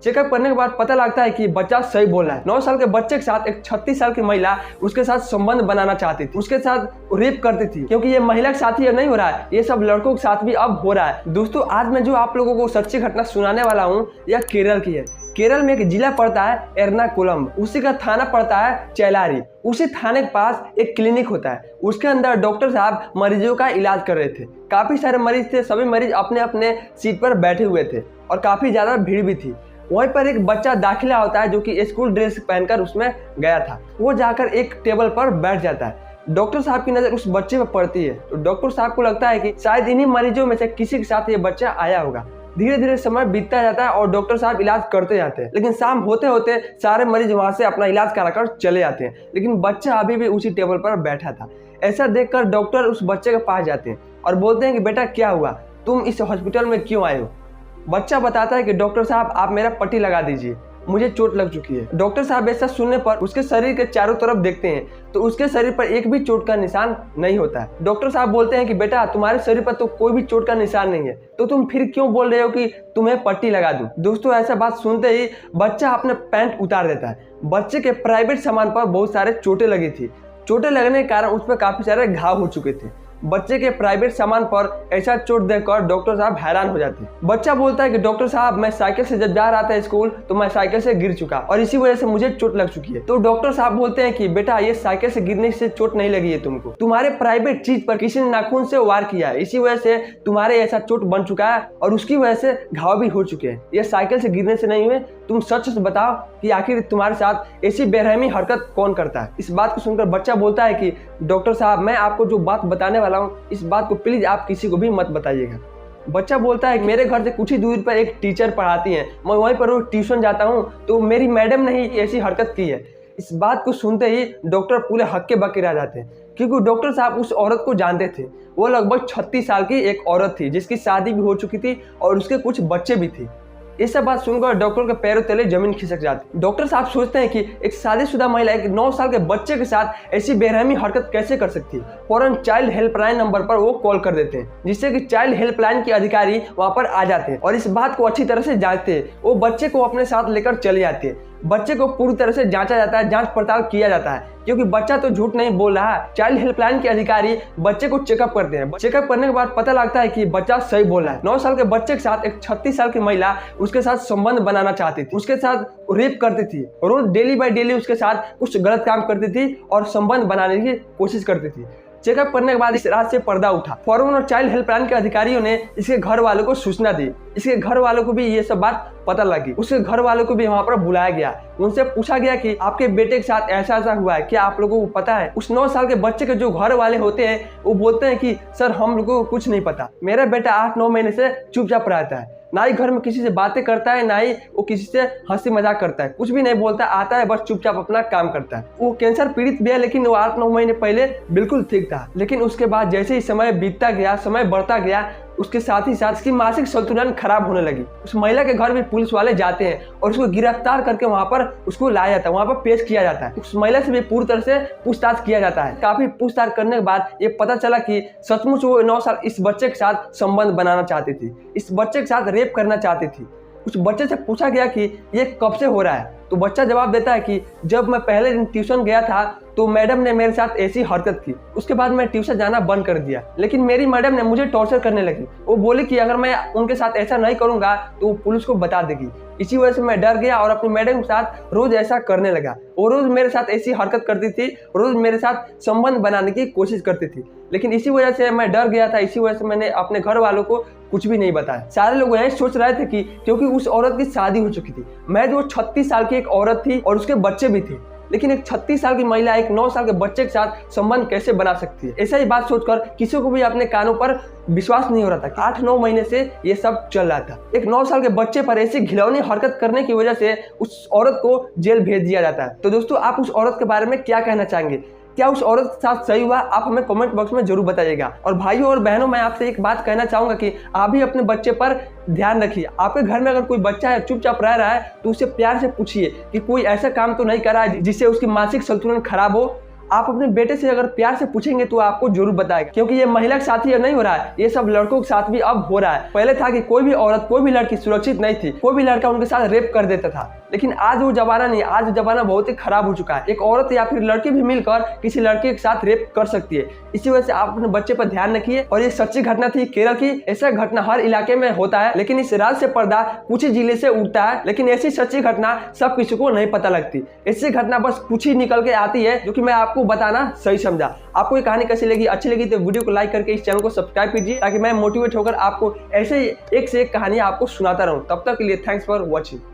Checkup करने के बाद पता लगता है कि बच्चा सही बोल रहा है। 9 साल के बच्चे के साथ एक 36 साल की महिला उसके साथ संबंध बनाना चाहती थी, उसके साथ रेप करती थी, क्योंकि ये महिला के साथ ही नहीं हो रहा है, ये सब लड़कों के साथ भी अब हो रहा है। दोस्तों आज मैं जो आप लोगों को सच्ची घटना सुनाने वाला हूँ यह केरल की है। केरल में एक जिला पड़ता है एर्नाकुलम, उसी का थाना पड़ता है चेलारी। उसी थाने के पास एक क्लिनिक होता है, उसके अंदर डॉक्टर साहब मरीजों का इलाज कर रहे थे। काफी सारे मरीज थे, सभी मरीज अपने अपने सीट पर बैठे हुए थे और काफी ज्यादा भीड़ भी थी। वहीं पर एक बच्चा दाखिला होता है जो कि स्कूल ड्रेस पहनकर उसमें गया था। वो जाकर एक टेबल पर बैठ जाता है। डॉक्टर साहब की नजर उस बच्चे पर पड़ती है तो डॉक्टर साहब को लगता है कि शायद इन्हीं मरीजों में से किसी के साथ ये बच्चा आया होगा। धीरे धीरे समय बीतता जाता है और डॉक्टर साहब इलाज करते जाते हैं, लेकिन शाम होते होते सारे मरीज वहां से अपना इलाज कराकर चले जाते हैं, लेकिन बच्चा अभी भी उसी टेबल पर बैठा था। ऐसा देखकर डॉक्टर उस बच्चे के पास जाते हैं और बोलते हैं कि बेटा क्या हुआ, तुम इस हॉस्पिटल में क्यों आए हो। बच्चा बताता है कि डॉक्टर साहब आप मेरा पट्टी लगा दीजिए, मुझे चोट लग चुकी है। डॉक्टर साहब ऐसा सुनने पर उसके शरीर के चारों तरफ देखते हैं तो उसके शरीर पर एक भी चोट का निशान नहीं होता है। डॉक्टर साहब बोलते हैं कि बेटा तुम्हारे शरीर पर तो कोई भी चोट का निशान नहीं है, तो तुम फिर क्यों बोल रहे हो कि तुम्हें पट्टी लगा दूं। दोस्तों ऐसा बात सुनते ही बच्चा अपने पैंट उतार देता है। बच्चे के प्राइवेट सामान पर बहुत सारे चोटें लगी थी। चोटें लगने के कारण उस पर काफी सारे घाव हो चुके थे। बच्चे के प्राइवेट सामान पर ऐसा चोट देखकर डॉक्टर साहब हैरान हो जाते हैं। बच्चा बोलता है कि डॉक्टर साहब मैं साइकिल से जब जा रहा था स्कूल तो मैं साइकिल से गिर चुका और इसी वजह से मुझे चोट लग चुकी है। तो डॉक्टर साहब बोलते हैं कि बेटा ये साइकिल से गिरने से चोट नहीं लगी है तुमको, तुम्हारे प्राइवेट चीज पर किसी ने नाखून से वार किया है, इसी वजह से तुम्हारे ऐसा चोट बन चुका है और उसकी वजह से घाव भी हो चुके हैं। ये साइकिल से गिरने से नहीं हुए। तुम सच से बताओ कि आखिर तुम्हारे साथ ऐसी बेरहमी हरकत कौन करता है। इस बात को सुनकर बच्चा बोलता है कि डॉक्टर साहब मैं आपको जो बात बताने वाला हूँ इस बात को प्लीज आप किसी को भी मत बताइएगा। बच्चा बोलता है कि मेरे घर से कुछ ही दूरी पर एक टीचर पढ़ाती हैं, मैं वहीं पर ट्यूशन जाता हूँ तो मेरी मैडम ने ही ऐसी हरकत की है। इस बात को सुनते ही डॉक्टर पूरे हक्के बक्के रह जाते हैं, क्योंकि डॉक्टर साहब उस औरत को जानते थे। वो लगभग 36 साल की एक औरत थी जिसकी शादी भी हो चुकी थी और उसके कुछ बच्चे भी थे। ये सब बात सुनकर डॉक्टर के पैरों तले जमीन खिसक जाती। डॉक्टर साहब सोचते हैं कि एक शादीशुदा महिला एक 9 साल के बच्चे के साथ ऐसी बेरहमी हरकत कैसे कर सकती है। फौरन चाइल्ड हेल्पलाइन नंबर पर वो कॉल कर देते हैं, जिससे कि चाइल्ड हेल्पलाइन के अधिकारी वहां पर आ जाते हैं और इस बात को अच्छी तरह से जांचते हैं। वो बच्चे को अपने साथ लेकर चले जाते हैं। बच्चे को पूरी तरह से जांचा जाता है, जांच पड़ताल किया जाता है, क्योंकि बच्चा तो झूठ नहीं बोल रहा है। चाइल्ड हेल्पलाइन के अधिकारी बच्चे को चेकअप करते हैं। चेकअप करने के बाद पता लगता है कि बच्चा सही बोल रहा है। 9 साल के बच्चे के साथ एक 36 साल की महिला उसके साथ संबंध बनाना चाहती थी, उसके साथ रेप करती थी, रोज डेली बाय डेली उसके साथ कुछ गलत काम करती थी और संबंध बनाने की कोशिश करती थी। चेकअप करने के बाद इस रात से पर्दा उठा। फौरन और चाइल्ड हेल्पलाइन के अधिकारियों ने इसके घर वालों को सूचना दी। इसके घर वालों को भी ये सब बात पता लगी। उसके घर वालों को भी वहां पर बुलाया गया। उनसे पूछा गया कि आपके बेटे के साथ ऐसा ऐसा हुआ है, क्या आप लोगों को पता है। उस 9 साल के बच्चे के जो घर वाले होते हैं वो बोलते हैं कि सर हम लोगों को कुछ नहीं पता, मेरा बेटा 8-9 महीने से चुपचाप रहता है, ना ही घर में किसी से बातें करता है, ना ही वो किसी से हंसी मजाक करता है, कुछ भी नहीं बोलता, आता है बस चुपचाप अपना काम करता है। वो कैंसर पीड़ित भी है, लेकिन वो 8-9 महीने पहले बिल्कुल ठीक था। लेकिन उसके बाद जैसे ही समय बीतता गया, समय बढ़ता गया, उसके साथ ही साथ उसकी मानसिक संतुलन खराब होने लगी। उस महिला के घर भी पुलिस वाले जाते हैं और उसको गिरफ्तार करके वहां पर उसको लाया जाता है, वहां पर पेश किया जाता है। उस महिला से भी पूरी तरह से पूछताछ किया जाता है। काफी पूछताछ करने के बाद ये पता चला कि सचमुच वो 9 साल इस बच्चे के साथ संबंध बनाना चाहती थी, इस बच्चे के साथ रेप करना चाहती थी। उस बच्चे से पूछा गया कि ये कब से हो रहा है, तो बच्चा जवाब देता है कि जब मैं पहले दिन ट्यूशन गया था तो मैडम ने मेरे साथ ऐसी हरकत की, उसके बाद मैं ट्यूशन जाना बंद कर दिया, लेकिन मेरी मैडम ने मुझे टॉर्चर करने लगी। वो बोली कि अगर मैं उनके साथ ऐसा नहीं करूंगा तो वो पुलिस को बता देगी। इसी वजह से मैं डर गया और अपनी मैडम के साथ रोज ऐसा करने लगा। वो रोज मेरे साथ ऐसी हरकत करती थी, रोज मेरे साथ संबंध बनाने की कोशिश करती थी, लेकिन इसी वजह से मैं डर गया था। इसी वजह से मैंने अपने घर वालों को कुछ भी नहीं बताया। सारे लोग यही सोच रहे थे कि क्योंकि उस औरत की शादी हो चुकी थी, मैं जो 36 साल की एक औरत थी और उसके बच्चे भी थे, लेकिन एक 36 साल की महिला एक 9 साल के बच्चे के साथ संबंध कैसे बना सकती है। ऐसा ही बात सोचकर किसी को भी अपने कानों पर विश्वास नहीं हो रहा था कि 8-9 महीने से ये सब चल रहा था। एक 9 साल के बच्चे पर ऐसी घिनौनी हरकत करने की वजह से उस औरत को जेल भेज दिया जाता है। तो दोस्तों आप उस औरत के बारे में क्या कहना चाहेंगे? क्या उस औरत के साथ सही हुआ? आप हमें कमेंट बॉक्स में जरूर बताइएगा। और भाइयों और बहनों, मैं आपसे एक बात कहना चाहूंगा कि आप भी अपने बच्चे पर ध्यान रखिए। आपके घर में अगर कोई बच्चा है चुपचाप रह रहा है तो उसे प्यार से पूछिए कि कोई ऐसा काम तो नहीं कर रहा है जिससे उसकी मानसिक संतुलन खराब हो। आप अपने बेटे से अगर प्यार से पूछेंगे तो आपको जरूर बताएगा, क्योंकि ये महिला के साथ ही नहीं हो रहा है, ये सब लड़कों के साथ भी अब हो रहा है। पहले था कि कोई भी औरत, कोई भी लड़की सुरक्षित नहीं थी, कोई भी लड़का उनके साथ रेप कर देता था, लेकिन आज वो जमाना नहीं, आज जमाना बहुत ही खराब हो चुका है। एक औरत या फिर लड़की भी मिलकर किसी लड़के के साथ रेप कर सकती है। इसी वजह से आप अपने बच्चे पर ध्यान रखिए। और ये सच्ची घटना थी केरल की। ऐसा घटना हर इलाके में होता है, लेकिन इस राज से पर्दा कुछ ही जिले से उठता है, लेकिन ऐसी सच्ची घटना सब किसी को नहीं पता लगती। ऐसी घटना बस कुछ ही निकल के आती है, जो कि मैं आपको बताना सही समझा। आपको ये कहानी कैसी लगी, अच्छी लगी तो वीडियो को लाइक करके इस चैनल को सब्सक्राइब कीजिए, ताकि मैं मोटिवेट होकर आपको ऐसे एक से एक कहानी आपको सुनाता रहूं। तब तक के लिए थैंक्स फॉर वॉचिंग।